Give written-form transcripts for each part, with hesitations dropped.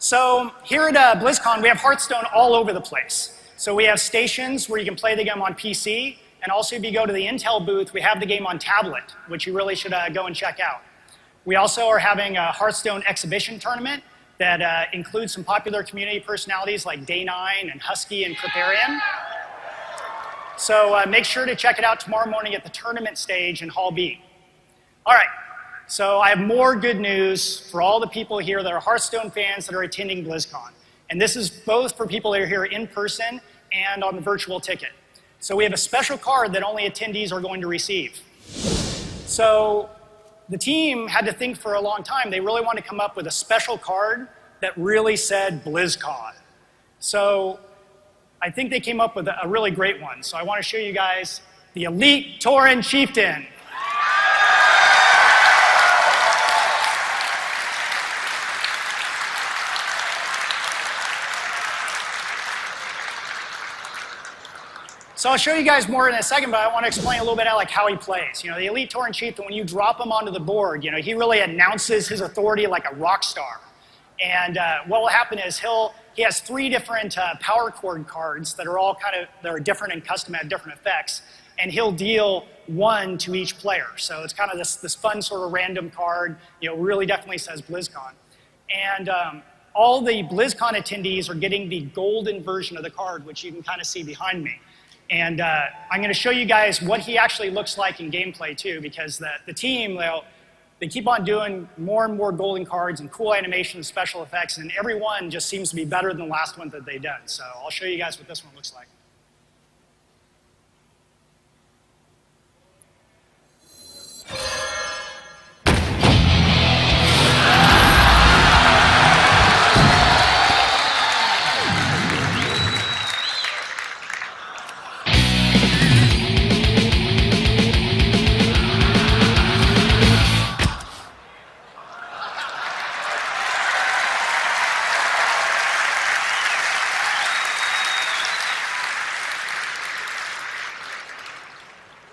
So here at BlizzCon, we have Hearthstone all over the place. So we have stations where you can play the game on PC, and also if you go to the Intel booth, we have the game on tablet, which you really should go and check out. We also are having a Hearthstone exhibition tournament that includes some popular community personalities like Day9 and Husky and Kriparian. So make sure to check it out tomorrow morning at the tournament stage in Hall B. All right, so I have more good news for all the people here that are Hearthstone fans that are attending BlizzCon. And this is both for people that are here in person and on the virtual ticket. So we have a special card that only attendees are going to receive. So the team had to think for a long time. They really wanted to come up with a special card that really said BlizzCon. So I think they came up with a really great one. So I want to show you guys the Elite Tauren Chieftain. So I'll show you guys more in a second, but I want to explain a little bit about how he plays. You know, the Elite Tauren Chieftain, when you drop him onto the board, you know, he really announces his authority like a rock star. And what will happen is he has 3 different power chord cards that are all that are different and custom, have different effects, and he'll deal 1 to each player. So it's kind of this fun sort of random card, you know, really definitely says BlizzCon. And all the BlizzCon attendees are getting the golden version of the card, which you can kind of see behind me. And I'm going to show you guys what he actually looks like in gameplay too, because the team, they keep on doing more and more golden cards and cool animations, special effects, and every one just seems to be better than the last one that they've done. So I'll show you guys what this one looks like.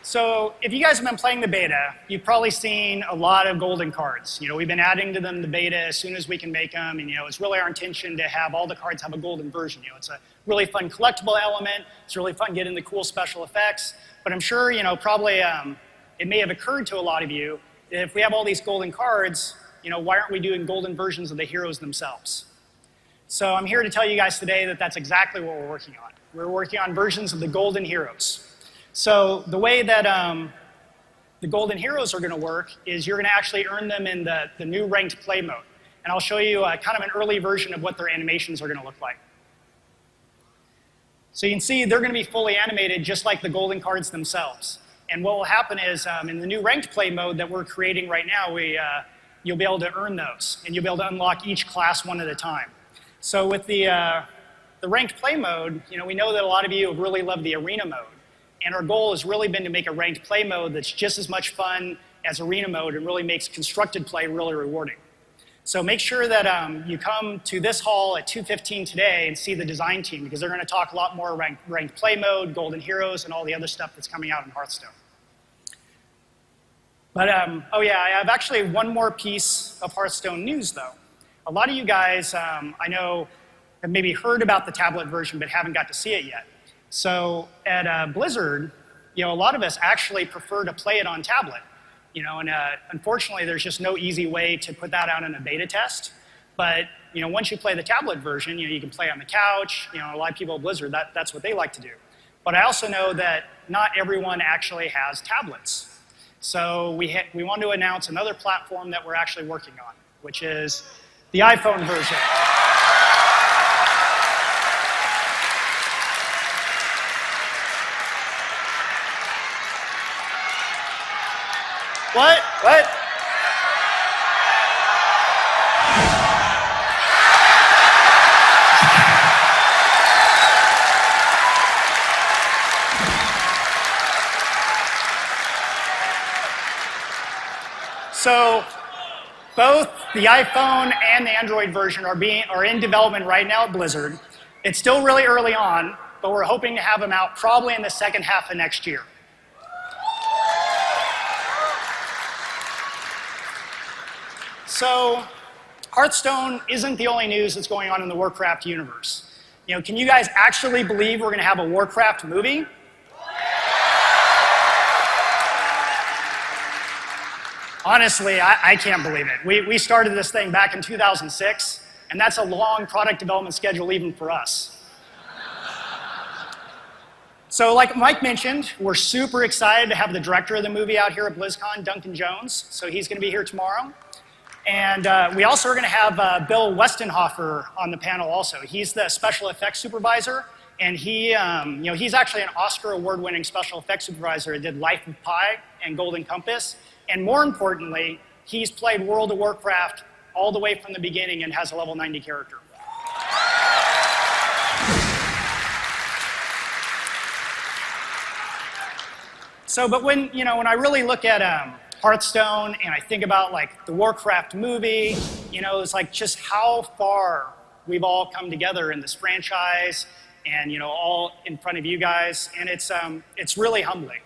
So if you guys have been playing the beta, you've probably seen a lot of golden cards. You know, we've been adding to them the beta as soon as we can make them, and you know, it's really our intention to have all the cards have a golden version. You know, it's a really fun collectible element. It's really fun getting the cool special effects. But I'm sure, you know, probably it may have occurred to a lot of you that if we have all these golden cards, you know, why aren't we doing golden versions of the heroes themselves? So I'm here to tell you guys today that that's exactly what we're working on. We're working on versions of the golden heroes. So the way that the golden heroes are going to work is you're going to actually earn them in the new ranked play mode. And I'll show you kind of an early version of what their animations are going to look like. So you can see they're going to be fully animated just like the golden cards themselves. And what will happen is in the new ranked play mode that we're creating right now, you'll be able to earn those. And you'll be able to unlock each class one at a time. So with the ranked play mode, you know, we know that a lot of you have really loved the arena mode. And our goal has really been to make a ranked play mode that's just as much fun as arena mode and really makes constructed play really rewarding. So make sure that you come to this hall at 2:15 today and see the design team, because they're going to talk a lot more ranked play mode, golden heroes, and all the other stuff that's coming out in Hearthstone. But, oh yeah, I have actually one more piece of Hearthstone news, though. A lot of you guys, I know, have maybe heard about the tablet version but haven't got to see it yet. So at Blizzard, you know, a lot of us actually prefer to play it on tablet. You know, and unfortunately, there's just no easy way to put that out in a beta test. But you know, once you play the tablet version, you know, you can play on the couch. You know, a lot of people at Blizzard, that's what they like to do. But I also know that not everyone actually has tablets. So we want to announce another platform that we're actually working on, which is the iPhone version. What? What? So both the iPhone and the Android version are in development right now at Blizzard. It's still really early on, but we're hoping to have them out probably in the second half of next year. So Hearthstone isn't the only news that's going on in the Warcraft universe. Can you guys actually believe we're going to have a Warcraft movie? Honestly, I can't believe it. We started this thing back in 2006, and that's a long product development schedule even for us. So like Mike mentioned, we're super excited to have the director of the movie out here at BlizzCon, Duncan Jones. So he's going to be here tomorrow. And we also are going to have Bill Westenhofer on the panel also. He's the special effects supervisor, and he's actually an Oscar award-winning special effects supervisor that did Life of Pi and Golden Compass. And more importantly, he's played World of Warcraft all the way from the beginning and has a level 90 character. So, but when I really look at Hearthstone and I think about like the Warcraft movie, it's like just how far we've all come together in this franchise, and all in front of you guys, and it's really humbling.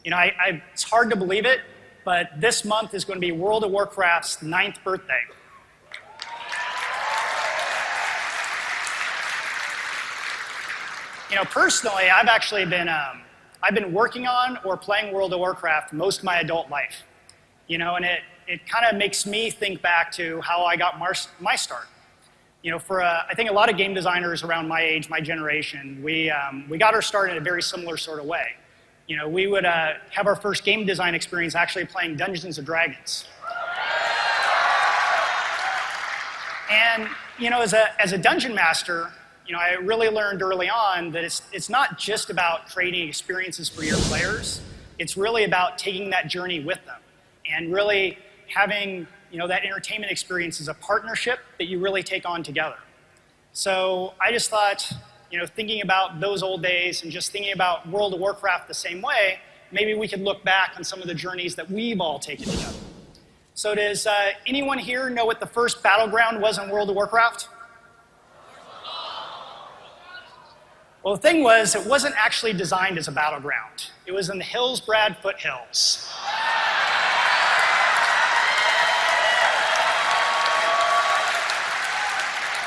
It's hard to believe it, but this month is going to be World of Warcraft's 9th birthday. Personally, I've actually been I've been working on or playing World of Warcraft most of my adult life. And it kind of makes me think back to how I got my start. I think a lot of game designers around my age, my generation, we got our start in a very similar sort of way. We would have our first game design experience actually playing Dungeons & Dragons. And, as a dungeon master, I really learned early on that it's not just about creating experiences for your players. It's really about taking that journey with them and really having, that entertainment experience as a partnership that you really take on together. So I just thought, thinking about those old days and just thinking about World of Warcraft the same way, maybe we could look back on some of the journeys that we've all taken together. So does anyone here know what the first battleground was in World of Warcraft? Well, the thing was, it wasn't actually designed as a battleground. It was in the Hillsbrad foothills.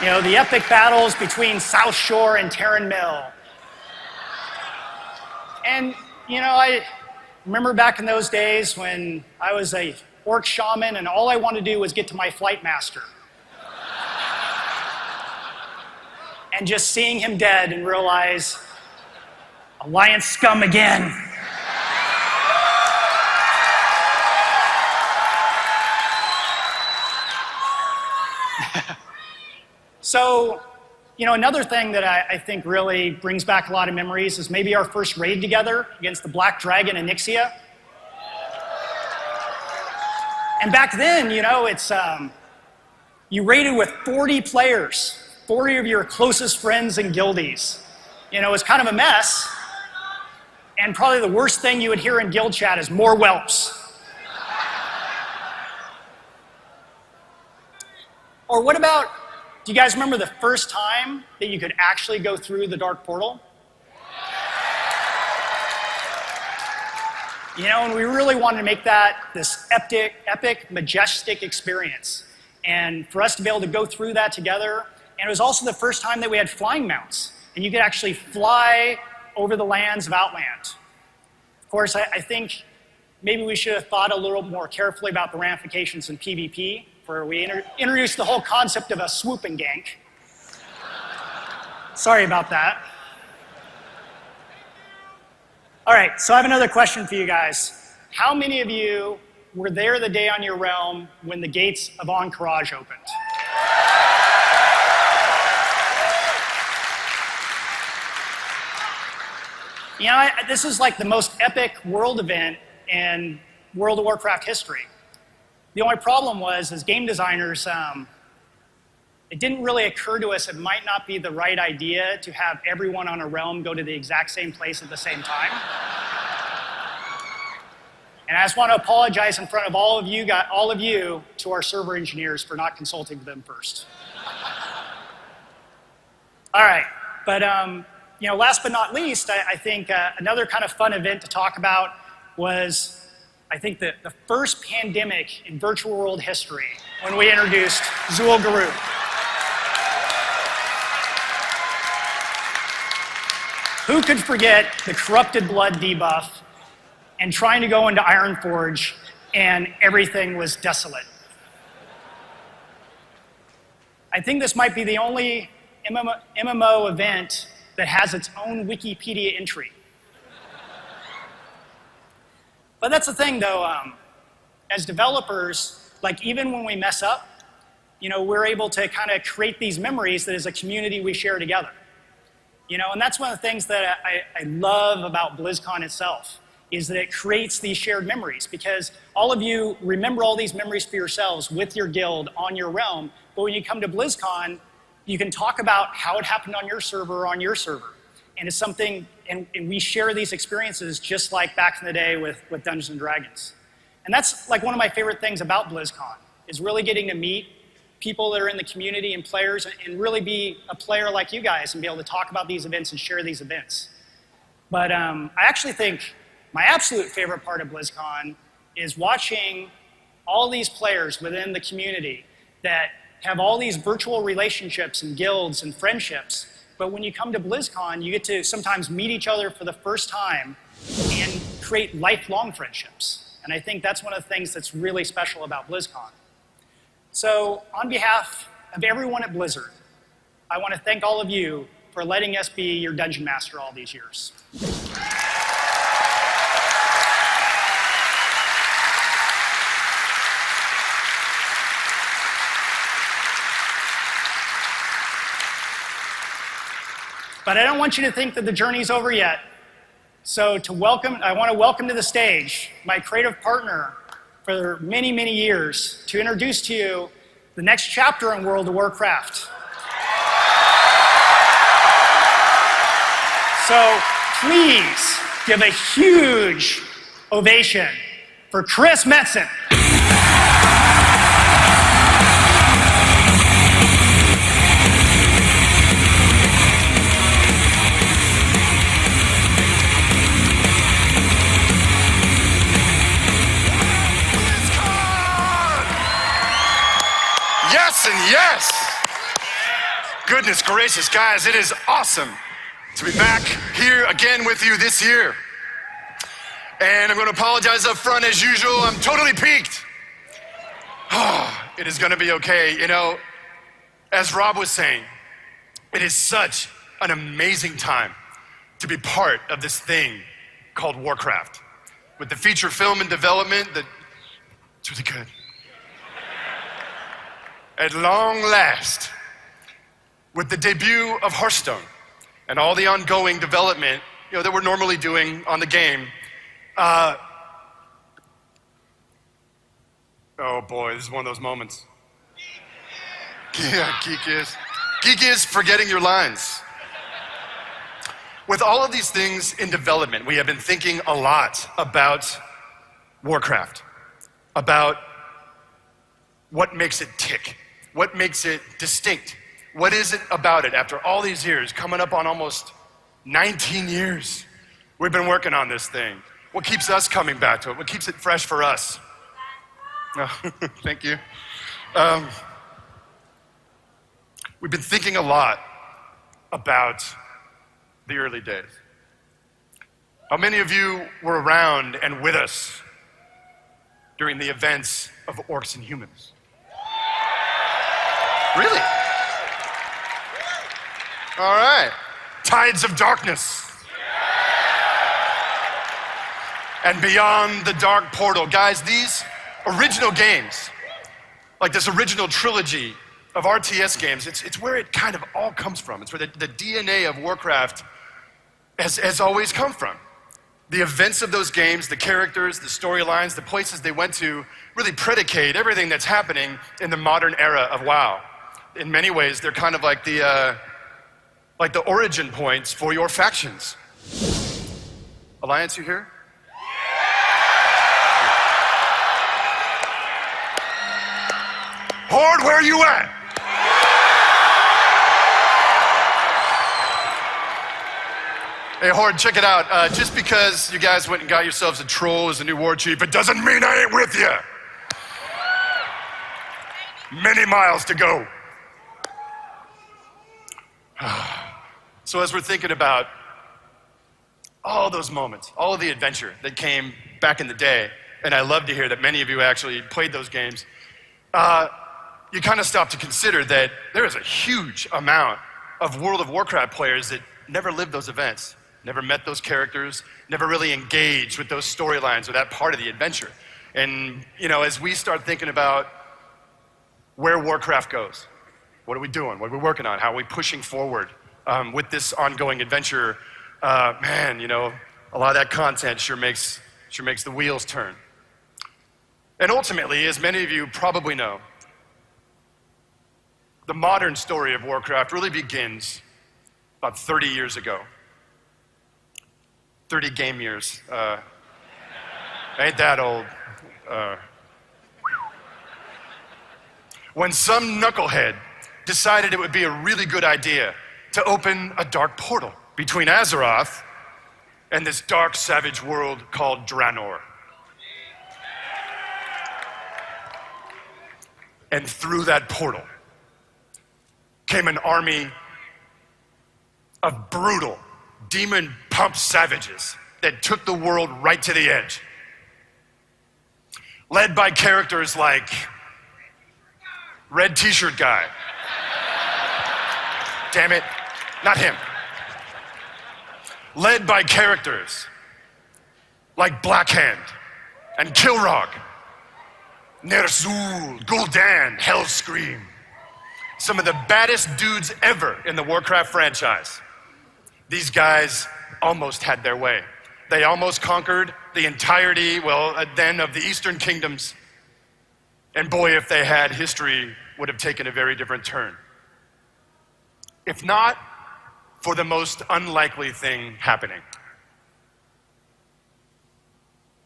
The epic battles between South Shore and Terran Mill. And, I remember back in those days when I was a orc shaman and all I wanted to do was get to my flight master. And just seeing him dead and realize, Alliance scum again. So, another thing that I think really brings back a lot of memories is maybe our first raid together against the Black Dragon in Nixia. And back then, you raided with 40 players. 40 of your closest friends and guildies. It was kind of a mess. And probably the worst thing you would hear in guild chat is more whelps. Or what about, do you guys remember the first time that you could actually go through the Dark Portal? And we really wanted to make that this epic, majestic experience. And for us to be able to go through that together. And it was also the first time that we had flying mounts, and you could actually fly over the lands of Outland. Of course, I think maybe we should have thought a little more carefully about the ramifications in PvP, where we introduced the whole concept of a swooping gank. Sorry about that. All right, so I have another question for you guys. How many of you were there the day on your realm when the gates of Ahn'Qiraj opened? This is like the most epic world event in World of Warcraft history. The only problem was, as game designers, it didn't really occur to us it might not be the right idea to have everyone on a realm go to the exact same place at the same time. And I just want to apologize in front of all of you to our server engineers for not consulting with them first. All right, but last but not least, I think another kind of fun event to talk about was, I think, the first pandemic in virtual world history. when we introduced Zul Garud. Who could forget the corrupted blood debuff and trying to go into Ironforge and everything was desolate? I think this might be the only MMO event that has its own Wikipedia entry. But that's the thing though, as developers, like even when we mess up, we're able to kind of create these memories that as a community we share together. And that's one of the things that I love about BlizzCon itself, is that it creates these shared memories, because all of you remember all these memories for yourselves with your guild on your realm, but when you come to BlizzCon, you can talk about how it happened on your server or on your server. And it's something, and we share these experiences just like back in the day with Dungeons & Dragons. And that's like one of my favorite things about BlizzCon, is really getting to meet people that are in the community and players, and really be a player like you guys and be able to talk about these events and share these events. But I actually think my absolute favorite part of BlizzCon is watching all these players within the community that have all these virtual relationships and guilds and friendships, but when you come to BlizzCon, you get to sometimes meet each other for the first time and create lifelong friendships. And I think that's one of the things that's really special about BlizzCon. So on behalf of everyone at Blizzard, I want to thank all of you for letting us be your dungeon master all these years. But I don't want you to think that the journey's over yet. So I want to welcome to the stage my creative partner for many, many years, to introduce to you the next chapter in World of Warcraft. So please give a huge ovation for Chris Metzen. Yes and yes! Goodness gracious, guys, it is awesome to be back here again with you this year. And I'm going to apologize up front as usual. I'm totally peaked. It is going to be okay. As Rob was saying, it is such an amazing time to be part of this thing called Warcraft. With the feature film in development, it's really good. At long last, with the debut of Hearthstone and all the ongoing development that we're normally doing on the game, oh boy, this is one of those moments. Yeah, geek is forgetting your lines. With all of these things in development, we have been thinking a lot about Warcraft, about what makes it tick. What makes it distinct? What is it about it after all these years, coming up on almost 19 years? We've been working on this thing. What keeps us coming back to it? What keeps it fresh for us? Oh, thank you. We've been thinking a lot about the early days. How many of you were around and with us during the events of Orcs and Humans? Really? All right. Tides of Darkness. And Beyond the Dark Portal. Guys, these original games, like this original trilogy of RTS games, it's where it kind of all comes from. It's where the DNA of Warcraft has always come from. The events of those games, the characters, the storylines, the places they went to really predicate everything that's happening in the modern era of WoW. In many ways, they're kind of like the origin points for your factions. Alliance, you here? Horde, where are you at? Hey, Horde, check it out. Just because you guys went and got yourselves a troll as a new war chief, it doesn't mean I ain't with you. Many miles to go. So as we're thinking about all those moments, all of the adventure that came back in the day, and I love to hear that many of you actually played those games, you kind of stop to consider that there is a huge amount of World of Warcraft players that never lived those events, never met those characters, never really engaged with those storylines or that part of the adventure. And as we start thinking about where Warcraft goes, what are we doing? What are we working on? How are we pushing forward with this ongoing adventure? Man, a lot of that content sure makes the wheels turn. And ultimately, as many of you probably know, the modern story of Warcraft really begins about 30 years ago. 30 game years. Ain't that old. When some knucklehead decided it would be a really good idea to open a dark portal between Azeroth and this dark, savage world called Draenor. And through that portal came an army of brutal, demon-pumped savages that took the world right to the edge. Led by characters like Red T-shirt guy. Damn it, not him. Led by characters like Blackhand and Kilrog, Ner'zhul, Gul'dan, Hellscream. Some of the baddest dudes ever in the Warcraft franchise. These guys almost had their way. They almost conquered the entirety, then of the Eastern Kingdoms. And boy, if they had, history would have taken a very different turn. If not for the most unlikely thing happening.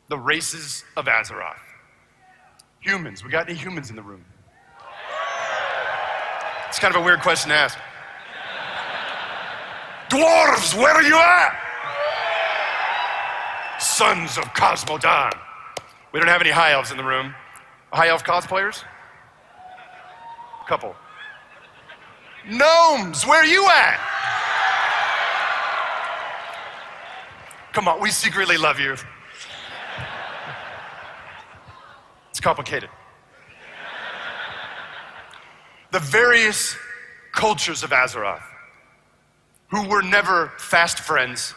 The races of Azeroth. Humans, we got any humans in the room? It's kind of a weird question to ask. Dwarves, where are you at? Sons of Cosmodan. We don't have any high elves in the room. High elf cosplayers? Couple. Gnomes, where are you at? Come on, we secretly love you. It's complicated. The various cultures of Azeroth, who were never fast friends.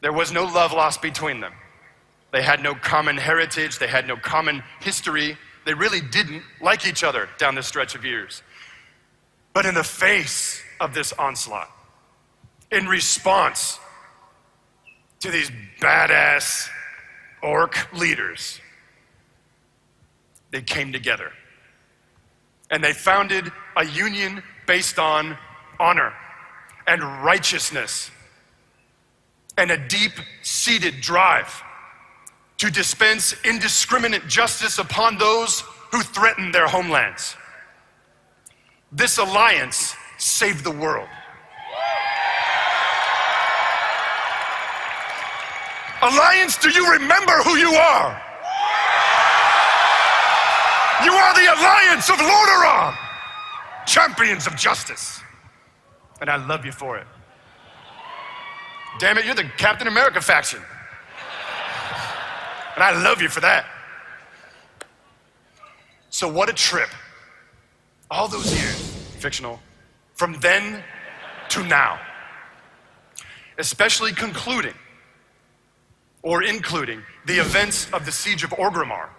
There was no love lost between them. They had no common heritage, they had no common history. They really didn't like each other down this stretch of years. But in the face of this onslaught, in response to these badass orc leaders, they came together. And they founded a union based on honor and righteousness and a deep-seated drive to dispense indiscriminate justice upon those who threaten their homelands. This alliance saved the world. Alliance, do you remember who you are? You are the Alliance of Lordaeron, champions of justice. And I love you for it. Damn it, you're the Captain America faction. And I love you for that. So what a trip. All those years, fictional, from then to now. Especially concluding or including the events of the Siege of Orgrimmar.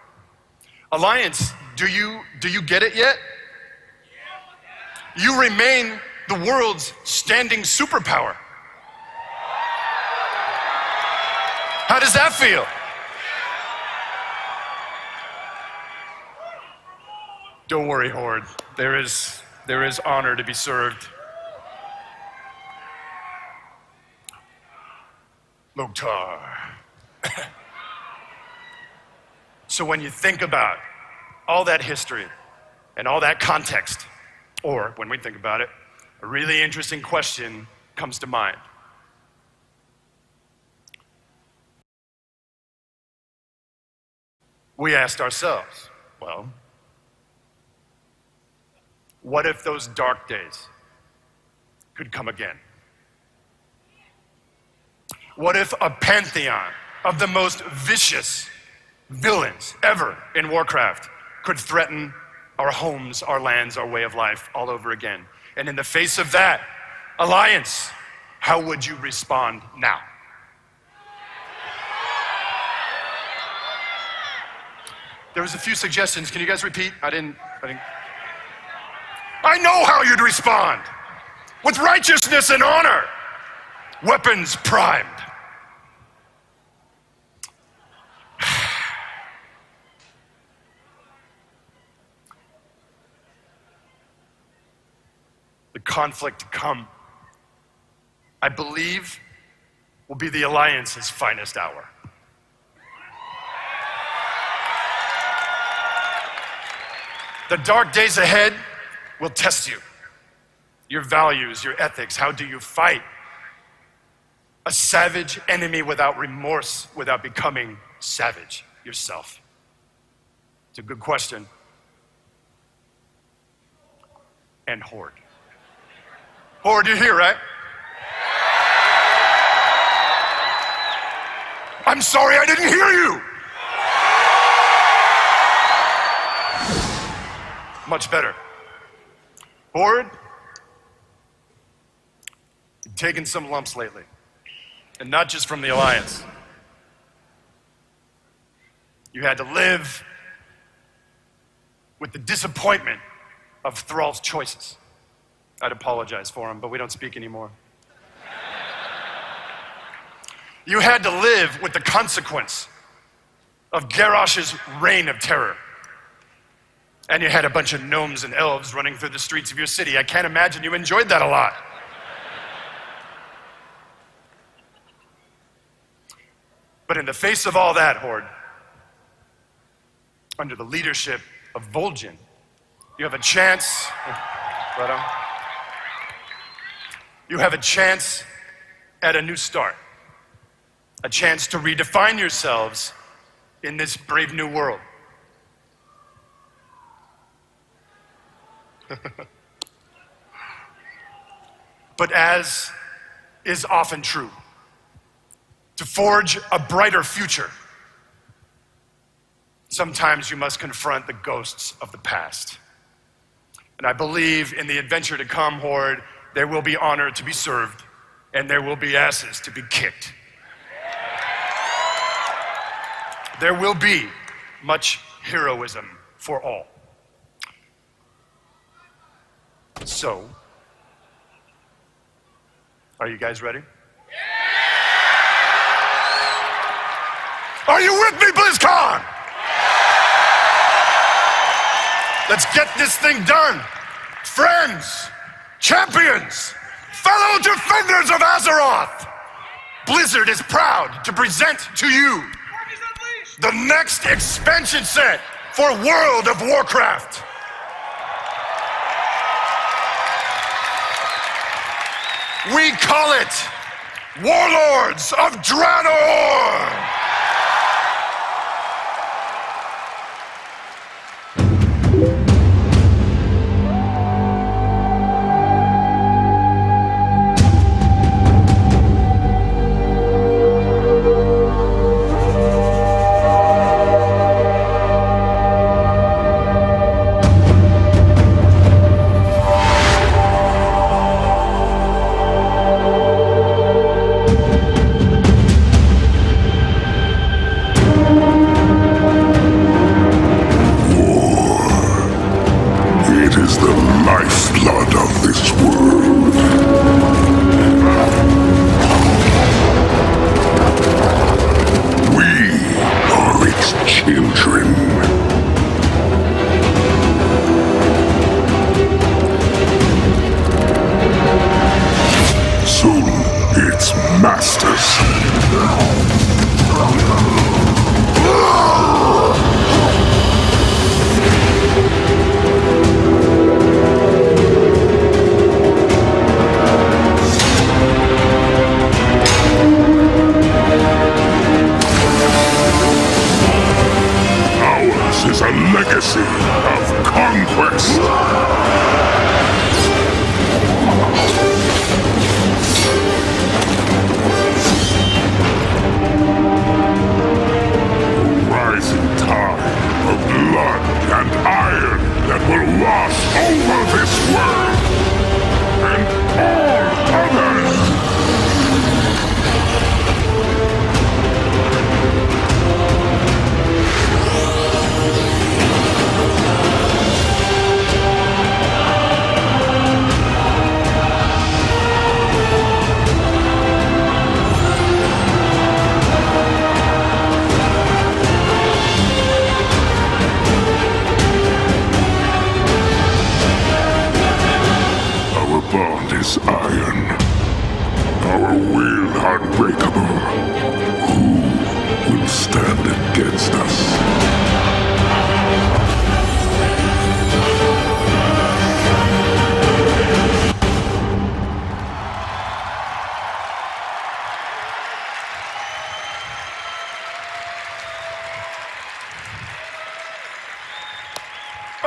Alliance, do you get it yet? You remain the world's standing superpower. How does that feel? Don't worry, Horde. There is honor to be served. Loktar. So when you think about all that history and all that context, or when we think about it, a really interesting question comes to mind. We asked ourselves, well, What if those dark days could come again? What if a pantheon of the most vicious villains ever in Warcraft could threaten our homes, our lands, our way of life all over again? And in the face of that, Alliance, how would you respond now? There was a few suggestions. Can you guys repeat? I didn't. I know how you'd respond. With righteousness and honor. Weapons primed. The conflict to come, I believe, will be the Alliance's finest hour. The dark days ahead will test you. Your values, your ethics, how do you fight a savage enemy without remorse, without becoming savage yourself? It's a good question. And Horde. Horde, you're here, right? I'm sorry, I didn't hear you. Much better. Horde, you've taken some lumps lately. And not just from the Alliance. You had to live with the disappointment of Thrall's choices. I'd apologize for him, but we don't speak anymore. You had to live with the consequence of Garrosh's reign of terror. And you had a bunch of gnomes and elves running through the streets of your city. I can't imagine you enjoyed that a lot. But in the face of all that, Horde, under the leadership of Vol'jin, you have a chance, right on. You have a chance at a new start. A chance to redefine yourselves in this brave new world. But as is often true, to forge a brighter future, sometimes you must confront the ghosts of the past. And I believe in the adventure to come, Horde, there will be honor to be served, and there will be asses to be kicked. There will be much heroism for all. So, are you guys ready? Are you with me, BlizzCon? Let's get this thing done. Friends, champions, fellow defenders of Azeroth, Blizzard is proud to present to you the next expansion set for World of Warcraft. We call it Warlords of Draenor! bond is iron. Our will unbreakable. Who will stand against us?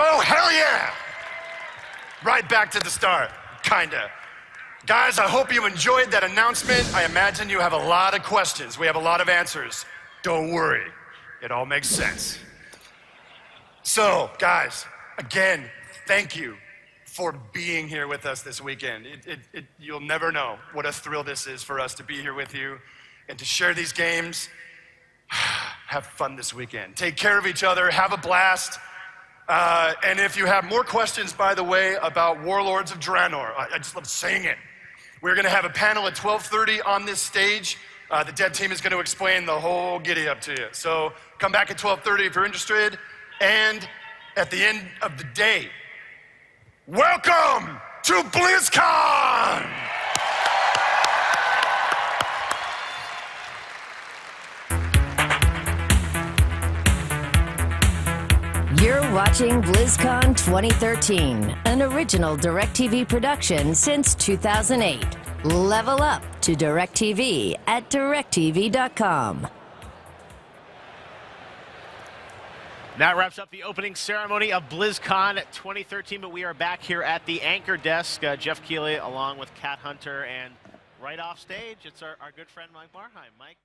Oh, hell yeah! Right back to the start, kinda. Guys, I hope you enjoyed that announcement. I imagine you have a lot of questions. We have a lot of answers. Don't worry, it all makes sense. So, guys, again, thank you for being here with us this weekend. You'll never know what a thrill this is for us to be here with you and to share these games. Have fun this weekend. Take care of each other, have a blast. And if you have more questions, by the way, about Warlords of Draenor, I just love saying it. We're gonna have a panel at 12:30 on this stage. The dead team is gonna explain the whole giddy up to you. So come back at 12:30 if you're interested. And at the end of the day, welcome to BlizzCon! You're watching BlizzCon 2013, an original DirecTV production since 2008. Level up to DirecTV at directtv.com. That wraps up the opening ceremony of BlizzCon 2013, but we are back here at the anchor desk. Jeff Keighley along with Cat Hunter, and right off stage, it's our good friend Mike Barheim. Mike.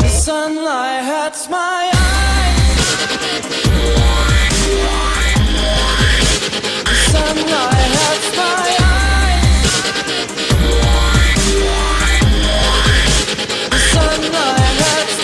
Sunlight hurts my eyes. Sunlight hurts my eyes. Sunlight hurts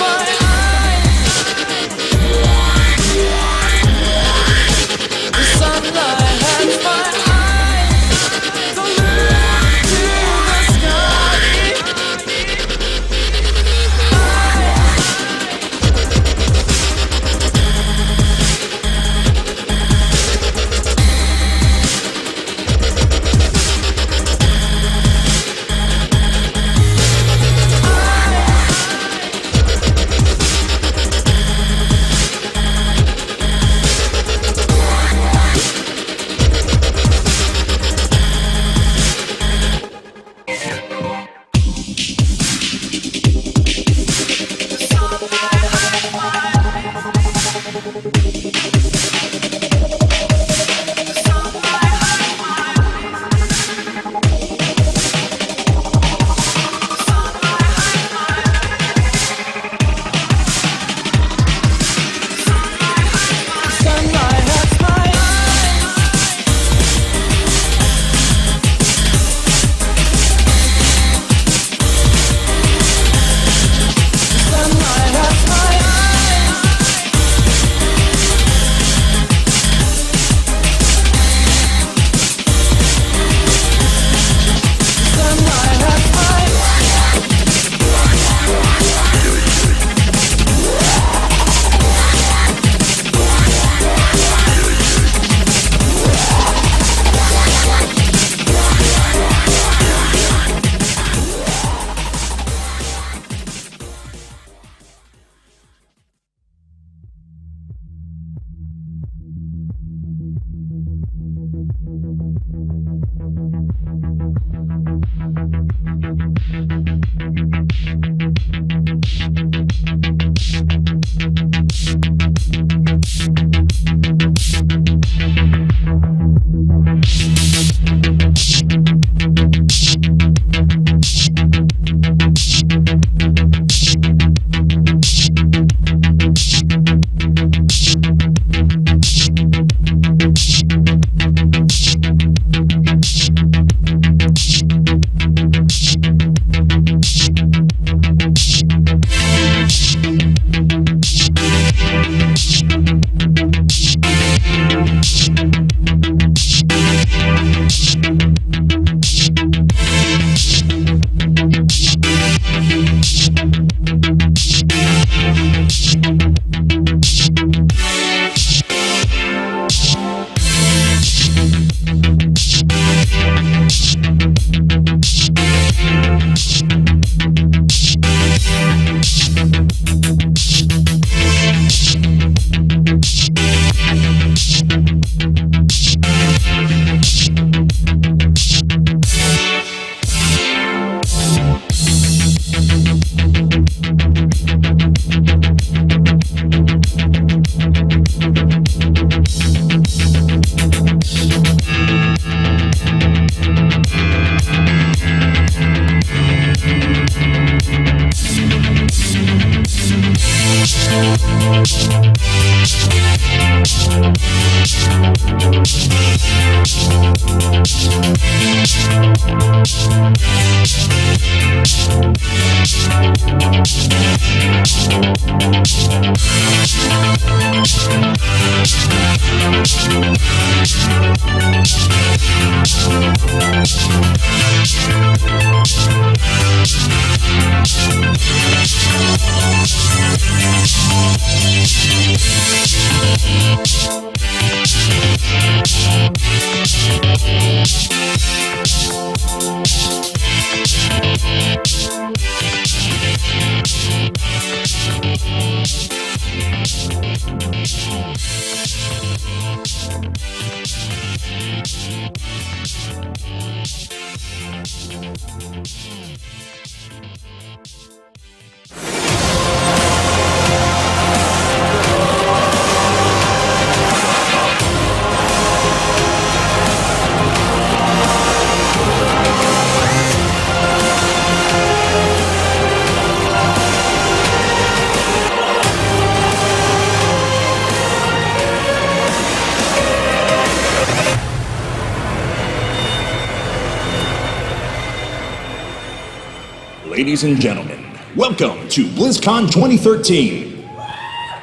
Ladies and gentlemen, welcome to BlizzCon 2013.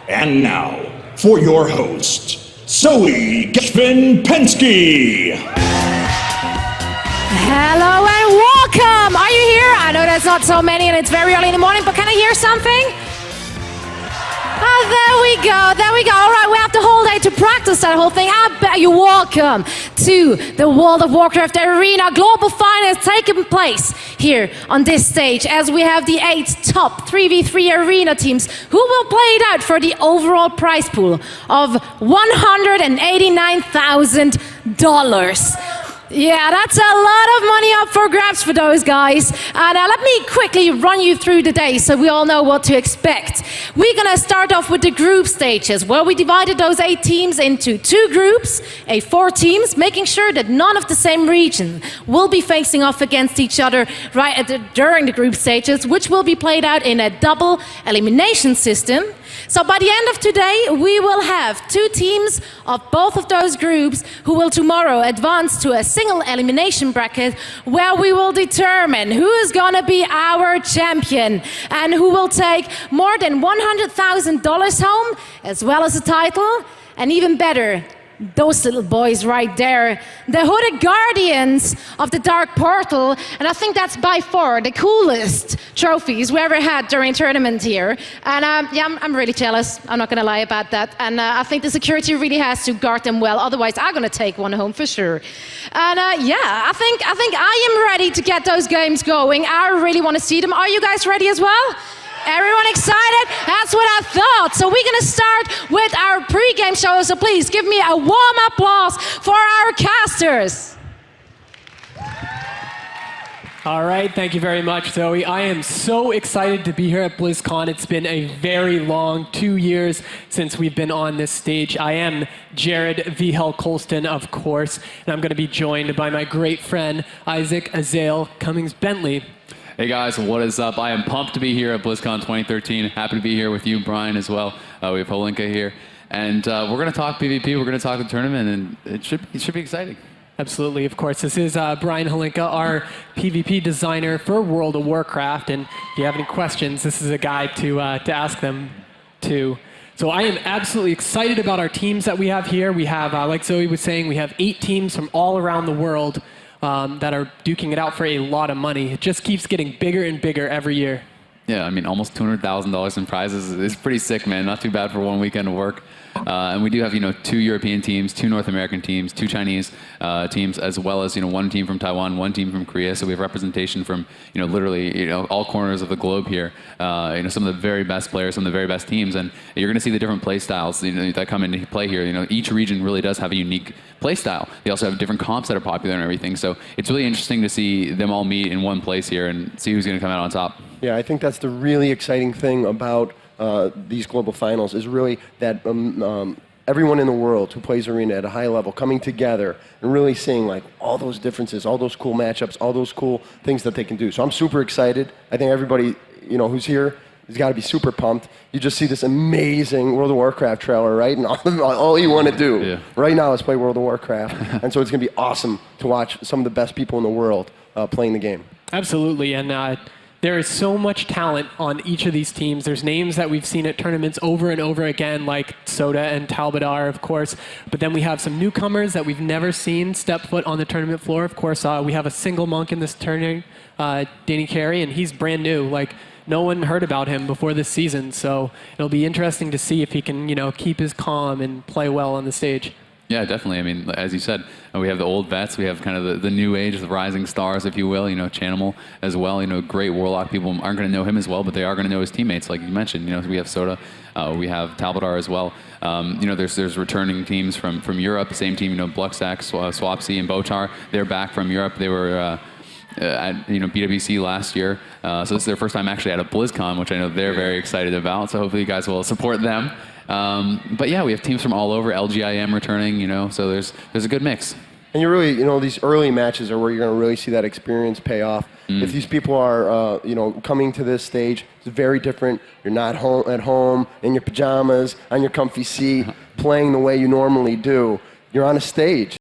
And now, for your host, Zoe Geshvin-Pensky. Hello and welcome! Are you here? I know there's not so many and it's very early in the morning, but can I hear something? Oh, there we go. All right, we have the whole day to practice that whole thing. I bet you're welcome to the World of Warcraft Arena Global Finals taking place here on this stage as we have the 8 top 3v3 arena teams who will play it out for the overall prize pool of $189,000. Yeah, that's a lot of money up for grabs for those guys. And let me quickly run you through the day so we all know what to expect. We're gonna start off with the group stages where we divided those 8 teams into 2 groups, 4 teams, making sure that none of the same region will be facing off against each other during the group stages, which will be played out in a double elimination system. So by the end of today, we will have 2 teams of both of those groups who will tomorrow advance to a single elimination bracket where we will determine who is going to be our champion and who will take more than $100,000 home, as well as a title, and even better, those little boys right there, the Hooded Guardians of the Dark Portal, and I think that's by far the coolest trophies we ever had during tournament here. And yeah, I'm really jealous, I'm not gonna lie about that. And I think the security really has to guard them well, otherwise I'm gonna take one home for sure. And yeah, I think I am ready to get those games going. I really wanna see them. Are you guys ready as well? Everyone excited? That's what I thought. So we're gonna start with our pre-game show, so please give me a warm applause for our casters. All right, thank you very much, Zoe. I am so excited to be here at BlizzCon. It's been a very long 2 years since we've been on this stage. I am Jared Vihel Colston, of course, and I'm gonna be joined by my great friend, Isaac Azael Cummings-Bentley. Hey guys, what is up? I am pumped to be here at BlizzCon 2013. Happy to be here with you, Brian, as well. We have Holinka here. And we're going to talk PvP, we're going to talk the tournament, and it should be exciting. Absolutely, of course. This is Brian Holinka, our PvP designer for World of Warcraft. And if you have any questions, this is a guy to ask them to. So I am absolutely excited about our teams that we have here. We have, like Zoe was saying, we have 8 teams from all around the world that are duking it out for a lot of money. It just keeps getting bigger and bigger every year. Yeah, I mean, almost $200,000 in prizes is pretty sick, man. Not too bad for one weekend of work. And we do have, 2 European teams, 2 North American teams, 2 Chinese teams, as well as, 1 team from Taiwan, 1 team from Korea. So we have representation from, literally, all corners of the globe here. Some of the very best players, some of the very best teams, and you're going to see the different play styles, that come into play here. Each region really does have a unique play style. They also have different comps that are popular and everything. So it's really interesting to see them all meet in one place here and see who's going to come out on top. Yeah, I think that's the really exciting thing about these global finals is really that everyone in the world who plays Arena at a high level coming together and really seeing like all those differences, all those cool matchups, all those cool things that they can do. So I'm super excited. I think everybody who's here he's got to be super pumped. You just see this amazing World of Warcraft trailer, right? And all you want to do right now is play World of Warcraft. And so it's going to be awesome to watch some of the best people in the world playing the game. Absolutely, and there is so much talent on each of these teams. There's names that we've seen at tournaments over and over again, like Soda and Talbadar, of course. But then we have some newcomers that we've never seen step foot on the tournament floor. Of course, we have a single monk in this tournament, Danny Carey, and he's brand new. Like, no one heard about him before this season, so it'll be interesting to see if he can, keep his calm and play well on the stage. Yeah, definitely. I mean, as you said, we have the old vets. We have kind of the new age, the rising stars, if you will. Chanimal as well. Great Warlock. People aren't going to know him as well, but they are going to know his teammates, like you mentioned. We have Soda. We have Talbadar as well. There's returning teams from Europe. Same team, Bluxac, Swapsy, and Botar. They're back from Europe. They were at BWC last year. So this is their first time actually at a BlizzCon, which I know they're very excited about. So hopefully you guys will support them. But yeah, we have teams from all over. LGIM returning, so there's a good mix. And you really, these early matches are where you're going to really see that experience pay off. If these people are, coming to this stage, it's very different. You're not at home in your pajamas, on your comfy seat, playing the way you normally do. You're on a stage.